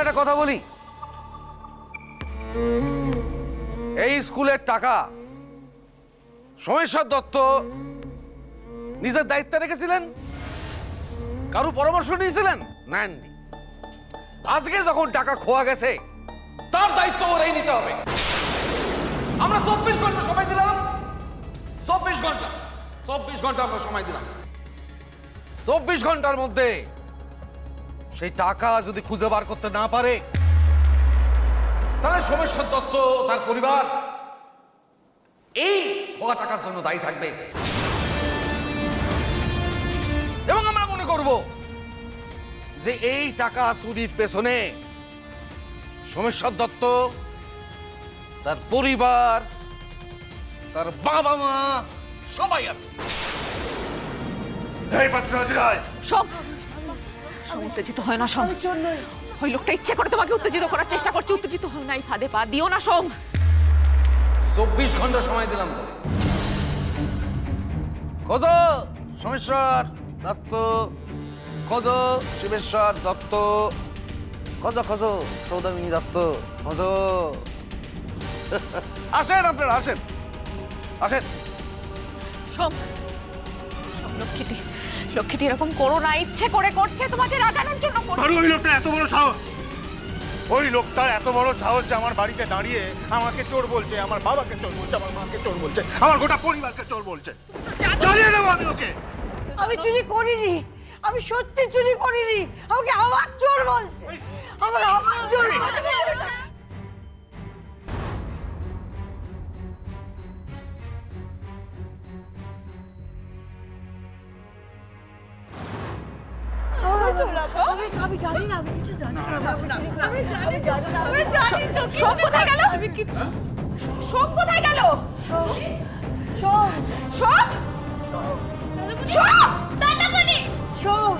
একটা কথা বলি, এই স্কুলের টাকা সোমেশ্বর দত্ত নিজের দায়িত্বে রেখেছিলেন? কারো পরামর্শ নিয়েছিলেন? নেননি। আজকে যখন টাকা খোয়া গেছে তার দায়িত্ব ওরাই নিতে হবে। আমরা 24 ঘন্টা সময় দিলাম, 24 ঘন্টা আমরা সময় দিলাম। 24 ঘন্টার মধ্যে সেই টাকা যদি খুঁজে বার করতে না পারে তাহলে সোমেশ্বর দত্ত তার পরিবার এই খোয়া টাকার জন্য দায়ী থাকবে। এবং আমরা মনে করব যে এই টাকা চুরির পেছনে সোমেশ্বর দত্ত, তার পরিবার, তার বাবা মা সবাই আছে। উত্তেজিত হয় না সোম। ওই লোকটা ইচ্ছে করে তোমাকে উত্তেজিত করার চেষ্টা করছে। উত্তেজিত হয় না, এই ফাঁদে পা দিও না সোম। 24 ঘন্টা সময় দিলাম তো। খোঁজ সোমেশ্বর দত্ত, খোঁজ শিবেশ্বর দত্ত, খোঁজ সৌদামিনী দত্ত, খোঁজ। আসেন আপনারা, আসেন আসেন। সোম, লক্ষ্মীটি এরকম করো না। ইচ্ছে করে করছে, তোমাকে রাগানোর জন্য করছে। ওই লোকটা এত বড় সাহস, ওই লোকটার এত বড় সাহস যে আমার বাড়িতে দাঁড়িয়ে আমাকে চোর বলছে, আমার বাবাকে চোর বলছে, আমার মাকে চোর বলছে, আমার গোটা পরিবারকে চোর বলছে। চালিয়ে দেবো আমি ওকে। আমি চুরি করিনি, আমি সত্যি চুরি করিনি। আমাকে আবার চোর বলছে, আমাকে আবার চোর বলছে। আমি জানি না, আমি কিছু জানি না। সোম কোথায় গেল? সোম কোথায় গেল? শোন, সোম, সোম, দাদামণি। শোন,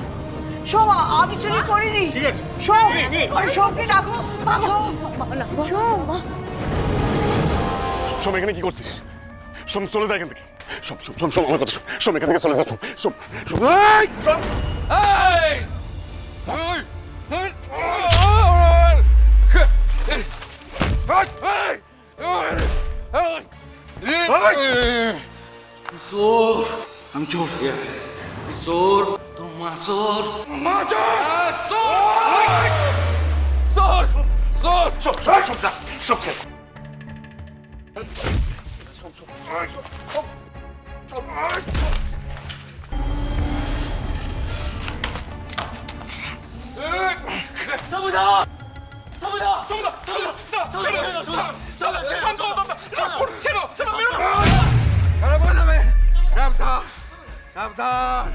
শোন, আমি চুরি করিনি। ঠিক আছে, শোন, শোনকে ডাকো। শোন, সোম এখানে কি করছিস? সোম চলে যায় এখান থেকে। সোম সোম সোম সোম আমার কথা শোন। সোম এখান থেকে চলে যা। সোম সোম সোম এই সোম। চোর, আমি চোর। চোর, তোর মা চোর। মা চোর। চোর, চোর, সোম সোম সোম দাস সোম সোম। সোম সোম এই সোম সোম সোম এই সোম। সাবধান, সাবধান।